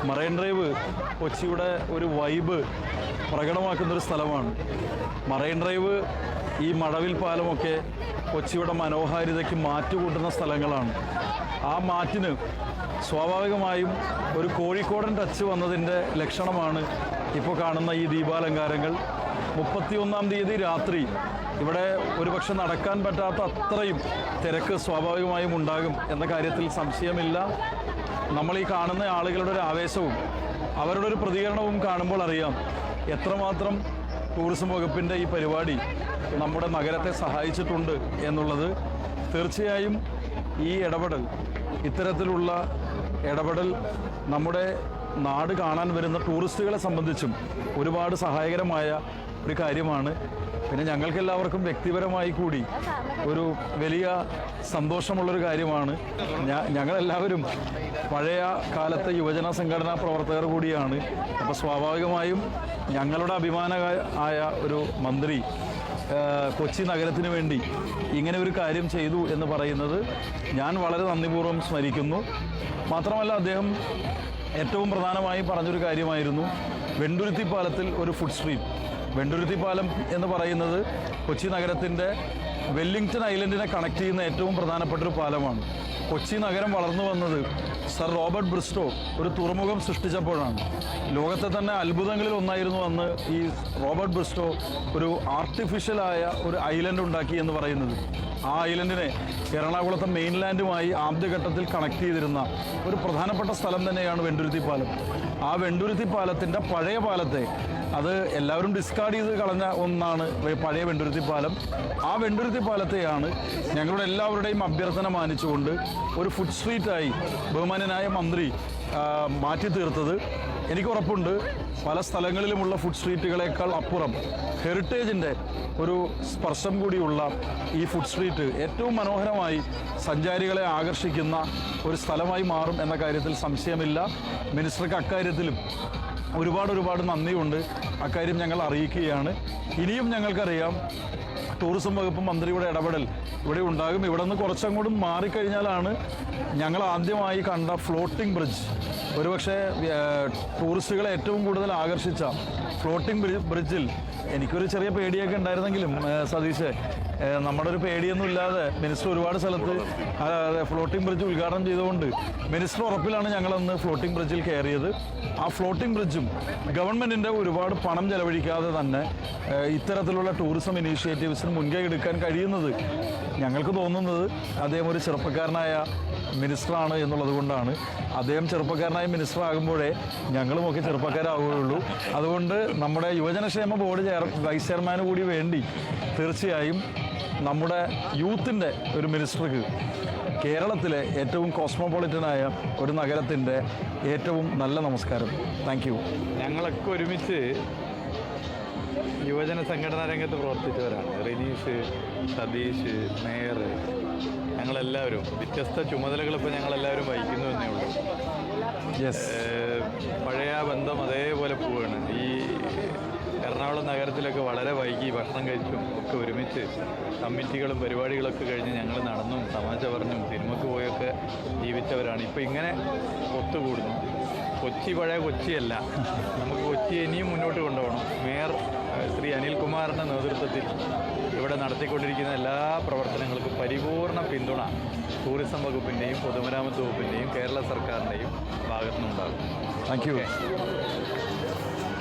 Marine drive കൊച്ചിയുടെ ഒരു vibe പ്രകടമാക്കുന്നൊരു സ്ഥലമാണ്. മറൈൻ ഡ്രൈവ്, ഈ മഴവിൽ പാലമൊക്കെ കൊച്ചിയുടെ മനോഹാരിതയ്ക്ക് മാറ്റുകൂട്ടുന്ന സ്ഥലങ്ങളാണ്. ആ മാറ്റിന് സ്വാഭാവികമായും ഒരു കോഴിക്കോടൻ ടച്ച് വന്നതിൻ്റെ ലക്ഷണമാണ് ഇപ്പോൾ കാണുന്ന ഈ ദീപാലങ്കാരങ്ങൾ. 31-ാം തീയതി രാത്രി ഇവിടെ ഒരുപക്ഷെ നടക്കാൻ പറ്റാത്ത അത്രയും തിരക്ക് സ്വാഭാവികമായും ഉണ്ടാകും എന്ന കാര്യത്തിൽ സംശയമില്ല. നമ്മൾ ഈ കാണുന്ന ആളുകളുടെ ഒരു ആവേശവും അവരുടെ ഒരു പ്രതികരണവും കാണുമ്പോൾ അറിയാം എത്രമാത്രം ടൂറിസം വകുപ്പിൻ്റെ ഈ പരിപാടി നമ്മുടെ നഗരത്തെ സഹായിച്ചിട്ടുണ്ട് എന്നുള്ളത്. തീർച്ചയായും ഈ ഇടപെടൽ, ഇത്തരത്തിലുള്ള ഇടപെടൽ നമ്മുടെ നാട് കാണാൻ വരുന്ന ടൂറിസ്റ്റുകളെ സംബന്ധിച്ചും ഒരുപാട് സഹായകരമായ ഒരു കാര്യമാണ്. പിന്നെ ഞങ്ങൾക്കെല്ലാവർക്കും വ്യക്തിപരമായി കൂടി ഒരു വലിയ സന്തോഷമുള്ളൊരു കാര്യമാണ്. ഞങ്ങളെല്ലാവരും പഴയ കാലത്തെ യുവജന സംഘടനാ പ്രവർത്തകർ കൂടിയാണ്. അപ്പോൾ സ്വാഭാവികമായും ഞങ്ങളുടെ അഭിമാനമായ ഒരു മന്ത്രി കൊച്ചി നഗരത്തിന് വേണ്ടി ഇങ്ങനെ ഒരു കാര്യം ചെയ്തു എന്ന് പറയുന്നത് ഞാൻ വളരെ നന്ദിപൂർവ്വം സ്മരിക്കുന്നു. മാത്രമല്ല, അദ്ദേഹം ഏറ്റവും പ്രധാനമായി പറഞ്ഞൊരു കാര്യമായിരുന്നു വെണ്ടുരുത്തി പാലത്തിൽ ഒരു ഫുഡ് സ്ട്രീറ്റ്. വെണ്ടുരുത്തി പാലം എന്ന് പറയുന്നത് കൊച്ചി നഗരത്തിൻ്റെ വെല്ലിംഗ്ടൺ ഐലൻഡിനെ കണക്ട് ചെയ്യുന്ന ഏറ്റവും പ്രധാനപ്പെട്ടൊരു പാലമാണ്. കൊച്ചി നഗരം വളർന്നു വന്നത് സർ റോബർട്ട് ബ്രിസ്റ്റോ ഒരു തുറമുഖം സൃഷ്ടിച്ചപ്പോഴാണ്. ലോകത്തെ തന്നെ അത്ഭുതങ്ങളിൽ ഒന്നായിരുന്നു അന്ന് ഈ റോബർട്ട് ബ്രിസ്റ്റോ ഒരു ആർട്ടിഫിഷ്യലായ ഒരു ഐലൻഡ് ഉണ്ടാക്കി എന്ന് പറയുന്നത്. ആ ഐലൻഡിനെ എറണാകുളത്തെ മെയിൻലാൻഡുമായി ആദ്യഘട്ടത്തിൽ കണക്ട് ചെയ്തിരുന്ന ഒരു പ്രധാനപ്പെട്ട സ്ഥലം തന്നെയാണ് വെണ്ടുരുത്തി പാലം. ആ വെണ്ടുരുത്തി പാലത്തിൻ്റെ പഴയ പാലത്തെ, അത് എല്ലാവരും ഡിസ്കാർഡ് ചെയ്ത് കളഞ്ഞ ഒന്നാണ് പഴയ വെണ്ടുരുത്തി പാലം. ആ വെണ്ടുരുത്തി പാലത്തെയാണ് ഞങ്ങളുടെ എല്ലാവരുടെയും അഭ്യർത്ഥന മാനിച്ചുകൊണ്ട് ഒരു ഫുഡ് സ്ട്രീറ്റായി ബഹുമാന്യനായ മന്ത്രി മാറ്റി തീർത്തത്. എനിക്ക് ഉറപ്പുണ്ട് പല സ്ഥലങ്ങളിലുമുള്ള ഫുഡ് സ്ട്രീറ്റുകളേക്കാൾ അപ്പുറം ഹെറിറ്റേജിൻ്റെ ഒരു സ്പർശം കൂടിയുള്ള ഈ ഫുഡ് സ്ട്രീറ്റ് ഏറ്റവും മനോഹരമായി സഞ്ചാരികളെ ആകർഷിക്കുന്ന ഒരു സ്ഥലമായി മാറും എന്ന കാര്യത്തിൽ സംശയമില്ല. മിനിസ്റ്റർക്ക് അക്കാര്യത്തിലും ഒരുപാട് നന്ദിയുണ്ട്. അക്കാര്യം ഞങ്ങൾ അറിയിക്കുകയാണ്. ഇനിയും ഞങ്ങൾക്കറിയാം ടൂറിസം വകുപ്പ് മന്ത്രിയുടെ ഇടപെടൽ ഇവിടെ ഉണ്ടാകും. ഇവിടെ നിന്ന് കുറച്ചങ്ങോട്ടും മാറിക്കഴിഞ്ഞാലാണ് ഞങ്ങൾ ആദ്യമായി കണ്ട ഫ്ലോട്ടിംഗ് ബ്രിഡ്ജ്. ഒരുപക്ഷെ ടൂറിസ്റ്റുകളെ ഏറ്റവും കൂടുതൽ ആകർഷിച്ച ഫ്ലോട്ടിംഗ് ബ്രിഡ്ജിൽ എനിക്കൊരു ചെറിയ പേടിയൊക്കെ ഉണ്ടായിരുന്നെങ്കിലും സതീഷ്, നമ്മുടെ ഒരു പേടിയൊന്നും ഇല്ലാതെ മിനിസ്റ്റർ ഒരുപാട് സ്ഥലത്ത് ഫ്ലോട്ടിംഗ് ബ്രിഡ്ജ് ഉദ്ഘാടനം ചെയ്തുകൊണ്ട് മിനിസ്റ്റർ ഉറപ്പിലാണ് ഞങ്ങളന്ന് ഫ്ലോട്ടിംഗ് ബ്രിഡ്ജിൽ കയറിയത്. ആ ഫ്ലോട്ടിംഗ് ബ്രിഡ്ജും ഗവൺമെൻറ്റിൻ്റെ ഒരുപാട് പണം ചെലവഴിക്കാതെ തന്നെ ഇത്തരത്തിലുള്ള ടൂറിസം ഇനീഷ്യേറ്റീവ്സിന് മുൻകൈ എടുക്കാൻ കഴിയുന്നത് ഞങ്ങൾക്ക് തോന്നുന്നത് അദ്ദേഹം ഒരു ചെറുപ്പക്കാരനായ മിനിസ്റ്ററാണ് എന്നുള്ളത് കൊണ്ടാണ്. അദ്ദേഹം ചെറുപ്പക്കാരനായ മിനിസ്റ്റർ ആകുമ്പോഴേ ഞങ്ങളുമൊക്കെ ചെറുപ്പക്കാരാവുകയുള്ളൂ. അതുകൊണ്ട് നമ്മുടെ യുവജനക്ഷേമ ബോർഡ് വൈസ് ചെയർമാന് കൂടി വേണ്ടി തീർച്ചയായും നമ്മുടെ യൂത്തിൻ്റെ ഒരു മിനിസ്റ്റർക്ക് കേരളത്തിലെ ഏറ്റവും കോസ്മോപൊളിറ്റനായ ഒരു നഗരത്തിൻ്റെ ഏറ്റവും നല്ല നമസ്കാരം. Thank you. ഞങ്ങളൊക്കെ ഒരുമിച്ച് യുവജന സംഘടനാ രംഗത്ത് പ്രവർത്തിച്ചവരാണ്. റിനീഷ്, സതീഷ്, മേയർ, ഞങ്ങളെല്ലാവരും വ്യത്യസ്ത ചുമതലകൾ ഇപ്പോൾ ഞങ്ങളെല്ലാവരും വഹിക്കുന്നു എന്നേ ഉള്ളൂ. പഴയ ബന്ധം അതേപോലെ പോവുകയാണ്. ഈ എറണാകുളം നഗരത്തിലൊക്കെ വളരെ വൈകി ഭക്ഷണം കഴിച്ചും ഒക്കെ ഒരുമിച്ച് കമ്മിറ്റികളും പരിപാടികളൊക്കെ കഴിഞ്ഞ് ഞങ്ങൾ നടന്നും തമാശ പറഞ്ഞും സിനിമക്ക് പോയൊക്കെ ജീവിച്ചവരാണ്. ഇപ്പോൾ ഇങ്ങനെ ഒത്തുകൂടുന്നു. കൊച്ചി പഴയ കൊച്ചിയല്ല. നമുക്ക് കൊച്ചി ഇനിയും മുന്നോട്ട് കൊണ്ടുപോകണം. മേയർ ശ്രീ അനിൽകുമാറിൻ്റെ നേതൃത്വത്തിൽ ഇവിടെ നടത്തിക്കൊണ്ടിരിക്കുന്ന എല്ലാ പ്രവർത്തനങ്ങൾക്കും പരിപൂർണ പിന്തുണ ടൂറിസം വകുപ്പിൻ്റെയും പൊതുമരാമത്ത് വകുപ്പിൻ്റെയും കേരള സർക്കാരിൻ്റെയും ഭാഗത്തുനിന്നുണ്ടാകും. Thank you.